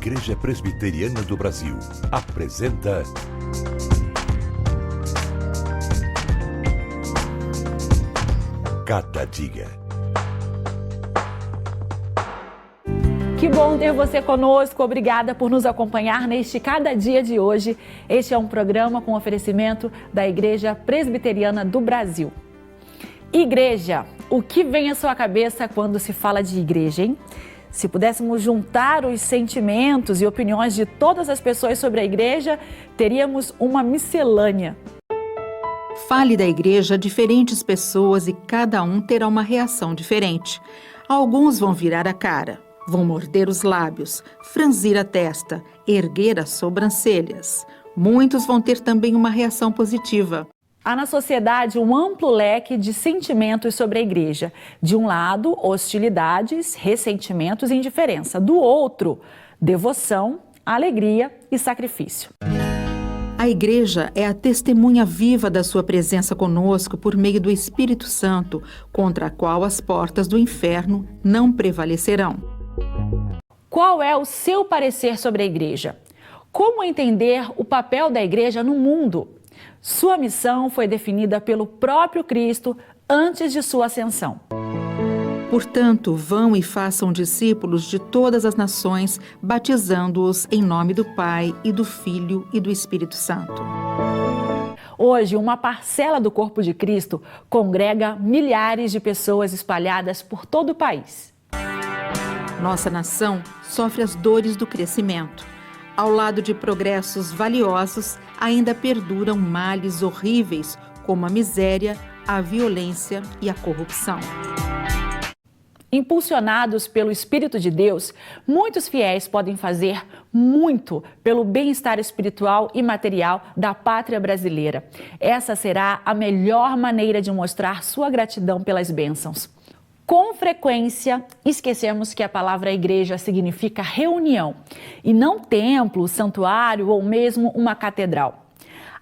Igreja Presbiteriana do Brasil apresenta Cada Dia. Que bom ter você conosco, obrigada por nos acompanhar neste Cada Dia de hoje. Este é um programa com oferecimento da Igreja Presbiteriana do Brasil. Igreja, o que vem à sua cabeça quando se fala de igreja, hein? Se pudéssemos juntar os sentimentos e opiniões de todas as pessoas sobre a igreja, teríamos uma miscelânea. Fale da igreja a diferentes pessoas e cada um terá uma reação diferente. Alguns vão virar a cara, vão morder os lábios, franzir a testa, erguer as sobrancelhas. Muitos vão ter também uma reação positiva. Há na sociedade um amplo leque de sentimentos sobre a igreja. De um lado, hostilidades, ressentimentos e indiferença. Do outro, devoção, alegria e sacrifício. A igreja é a testemunha viva da sua presença conosco por meio do Espírito Santo, contra a qual as portas do inferno não prevalecerão. Qual é o seu parecer sobre a igreja? Como entender o papel da igreja no mundo? Sua missão foi definida pelo próprio Cristo antes de sua ascensão. Portanto, vão e façam discípulos de todas as nações, batizando-os em nome do Pai e do Filho e do Espírito Santo. Hoje, uma parcela do corpo de Cristo congrega milhares de pessoas espalhadas por todo o país. Nossa nação sofre as dores do crescimento. Ao lado de progressos valiosos, ainda perduram males horríveis, como a miséria, a violência e a corrupção. Impulsionados pelo Espírito de Deus, muitos fiéis podem fazer muito pelo bem-estar espiritual e material da pátria brasileira. Essa será a melhor maneira de mostrar sua gratidão pelas bênçãos. Com frequência, esquecemos que a palavra igreja significa reunião, e não templo, santuário ou mesmo uma catedral.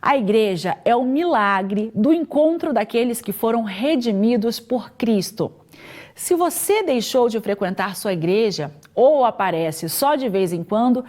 A igreja é o milagre do encontro daqueles que foram redimidos por Cristo. Se você deixou de frequentar sua igreja ou aparece só de vez em quando,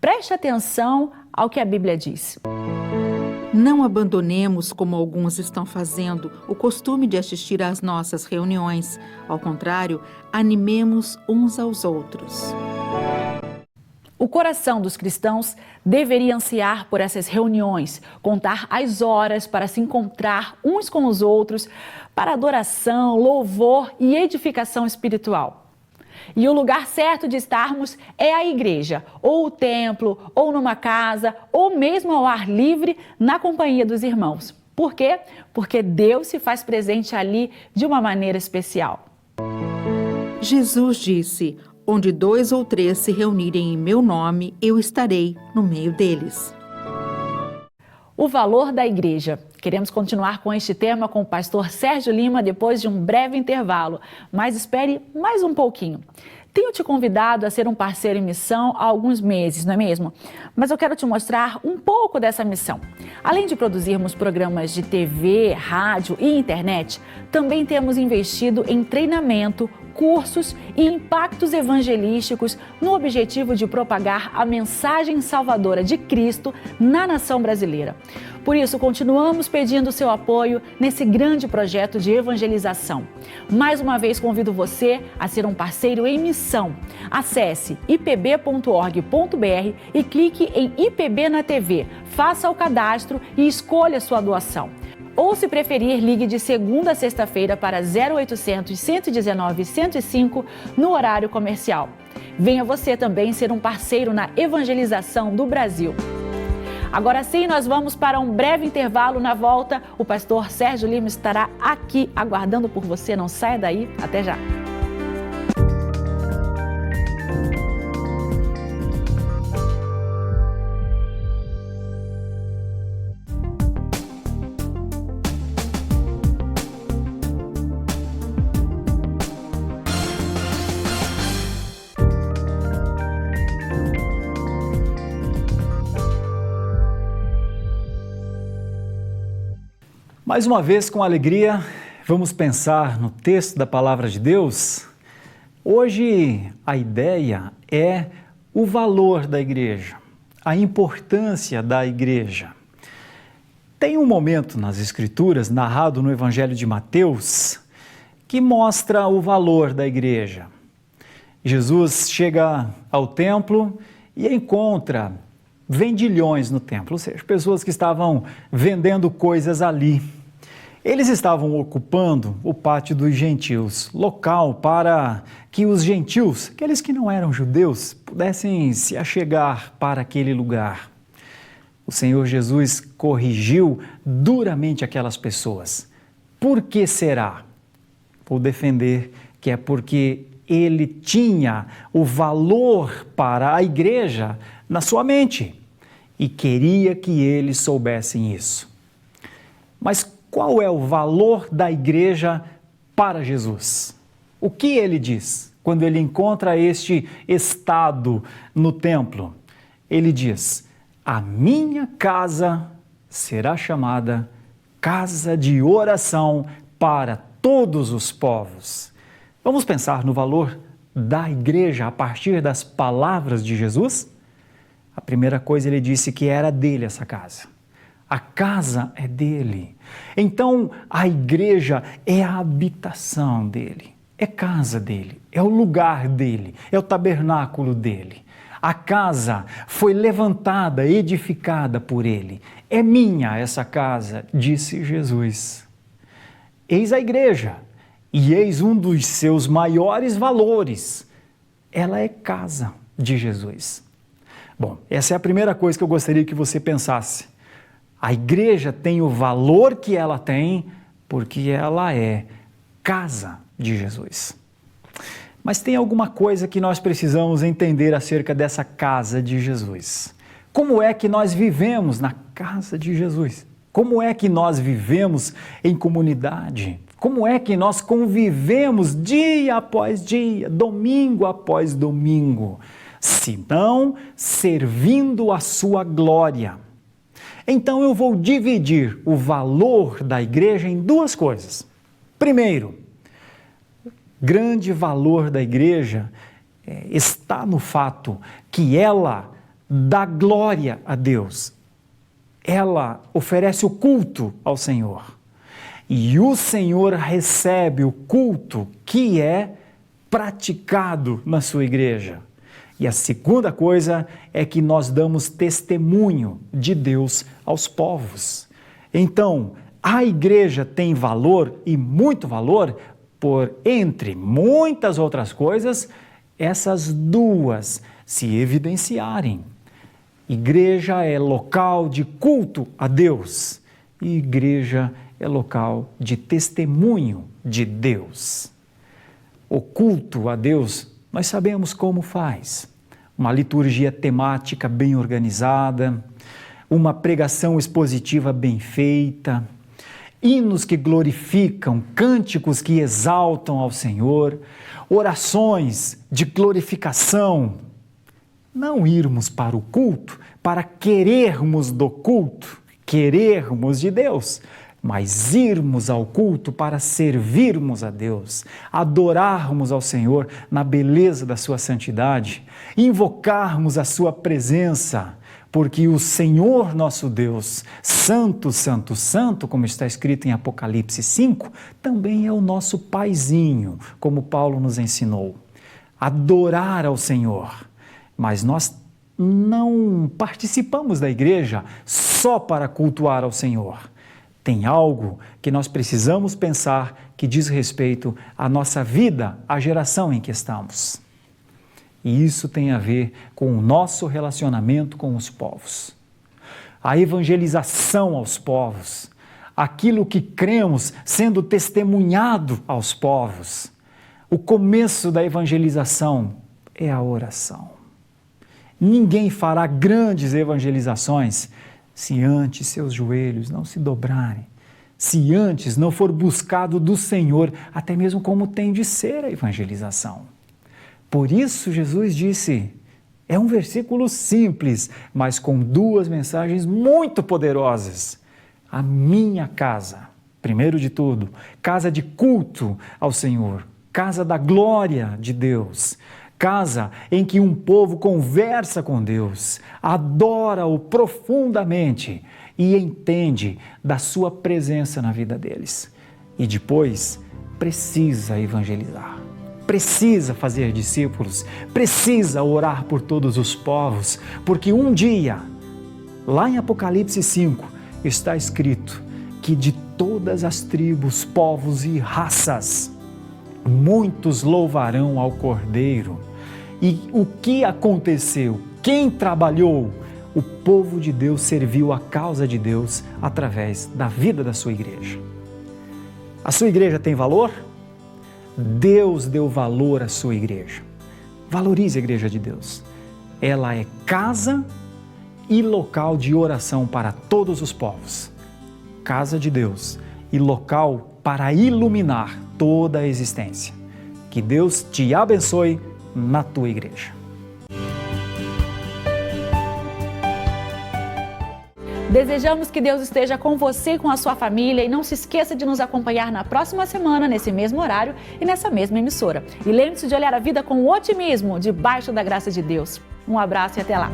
preste atenção ao que a Bíblia diz. Não abandonemos, como alguns estão fazendo, o costume de assistir às nossas reuniões. Ao contrário, animemos uns aos outros. O coração dos cristãos deveria ansiar por essas reuniões, contar as horas para se encontrar uns com os outros, para adoração, louvor e edificação espiritual. E o lugar certo de estarmos é a igreja, ou o templo, ou numa casa, ou mesmo ao ar livre, na companhia dos irmãos. Por quê? Porque Deus se faz presente ali de uma maneira especial. Jesus disse: onde 2 ou 3 se reunirem em meu nome, eu estarei no meio deles. O valor da igreja. Queremos continuar com este tema com o pastor Sérgio Lima depois de um breve intervalo, mas espere mais um pouquinho. Tenho te convidado a ser um parceiro em missão há alguns meses, não é mesmo? Mas eu quero te mostrar um pouco dessa missão. Além de produzirmos programas de TV, rádio e internet, também temos investido em treinamento, cursos e impactos evangelísticos no objetivo de propagar a mensagem salvadora de Cristo na nação brasileira. Por isso, continuamos pedindo seu apoio nesse grande projeto de evangelização. Mais uma vez, convido você a ser um parceiro em missão. Acesse ipb.org.br e clique em IPB na TV. Faça o cadastro e escolha sua doação. Ou, se preferir, ligue de segunda a sexta-feira para 0800 119 105 no horário comercial. Venha você também ser um parceiro na evangelização do Brasil. Agora sim, nós vamos para um breve intervalo. Na volta, o pastor Sérgio Lima estará aqui aguardando por você. Não saia daí. Até já. Mais uma vez, com alegria, vamos pensar no texto da Palavra de Deus. Hoje, a ideia é o valor da igreja, a importância da igreja. Tem um momento nas Escrituras, narrado no Evangelho de Mateus, que mostra o valor da igreja. Jesus chega ao templo e encontra vendilhões no templo, ou seja, pessoas que estavam vendendo coisas ali. Eles estavam ocupando o pátio dos gentios, local para que os gentios, aqueles que não eram judeus, pudessem se achegar para aquele lugar. O Senhor Jesus corrigiu duramente aquelas pessoas. Por que será? Vou defender que é porque ele tinha o valor para a igreja na sua mente e queria que eles soubessem isso. Mas qual é o valor da igreja para Jesus? O que ele diz quando ele encontra este estado no templo? Ele diz: a minha casa será chamada casa de oração para todos os povos. Vamos pensar no valor da igreja a partir das palavras de Jesus? A primeira coisa, ele disse que era dele essa casa. A casa é dele. Então, a igreja é a habitação dele, é casa dele, é o lugar dele, é o tabernáculo dele. A casa foi levantada, edificada por ele. É minha essa casa, disse Jesus. Eis a igreja, e eis um dos seus maiores valores. Ela é casa de Jesus. Bom, essa é a primeira coisa que eu gostaria que você pensasse. A igreja tem o valor que ela tem porque ela é casa de Jesus. Mas tem alguma coisa que nós precisamos entender acerca dessa casa de Jesus. Como é que nós vivemos na casa de Jesus? Como é que nós vivemos em comunidade? Como é que nós convivemos dia após dia, domingo após domingo? Se não servindo a sua glória. Então eu vou dividir o valor da igreja em duas coisas. Primeiro, o grande valor da igreja está no fato que ela dá glória a Deus. Ela oferece o culto ao Senhor. E o Senhor recebe o culto que é praticado na sua igreja. E a segunda coisa é que nós damos testemunho de Deus aos povos. Então, a igreja tem valor e muito valor por, entre muitas outras coisas, essas duas se evidenciarem. Igreja é local de culto a Deus e igreja é local de testemunho de Deus. O culto a Deus nós sabemos como faz. Uma liturgia temática bem organizada, uma pregação expositiva bem feita, hinos que glorificam, cânticos que exaltam ao Senhor, orações de glorificação. Não irmos para o culto para querermos do culto, querermos de Deus, mas irmos ao culto para servirmos a Deus, adorarmos ao Senhor na beleza da sua santidade, invocarmos a sua presença, porque o Senhor nosso Deus, santo, santo, santo, como está escrito em Apocalipse 5, também é o nosso paizinho, como Paulo nos ensinou. Adorar ao Senhor, mas nós não participamos da igreja só para cultuar ao Senhor. Tem algo que nós precisamos pensar que diz respeito à nossa vida, à geração em que estamos. E isso tem a ver com o nosso relacionamento com os povos. A evangelização aos povos, aquilo que cremos sendo testemunhado aos povos. O começo da evangelização é a oração. Ninguém fará grandes evangelizações se antes seus joelhos não se dobrarem, se antes não for buscado do Senhor, até mesmo como tem de ser a evangelização. Por isso Jesus disse, é um versículo simples, mas com duas mensagens muito poderosas. A minha casa, primeiro de tudo, casa de culto ao Senhor, casa da glória de Deus, casa em que um povo conversa com Deus, adora-o profundamente e entende da sua presença na vida deles. E depois precisa evangelizar, precisa fazer discípulos, precisa orar por todos os povos, porque um dia, lá em Apocalipse 5, está escrito que de todas as tribos, povos e raças, muitos louvarão ao Cordeiro. E o que aconteceu? Quem trabalhou? O povo de Deus serviu a causa de Deus através da vida da sua igreja. A sua igreja tem valor? Deus deu valor à sua igreja. Valorize a igreja de Deus. Ela é casa e local de oração para todos os povos. Casa de Deus e local para iluminar toda a existência. Que Deus te abençoe na tua igreja. Desejamos que Deus esteja com você e com a sua família e não se esqueça de nos acompanhar na próxima semana, nesse mesmo horário e nessa mesma emissora. E lembre-se de olhar a vida com otimismo, debaixo da graça de Deus. Um abraço e até lá!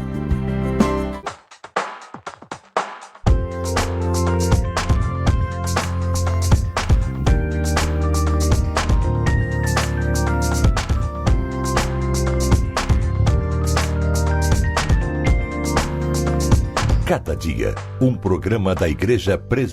Cada dia, um programa da Igreja Presbiteriana.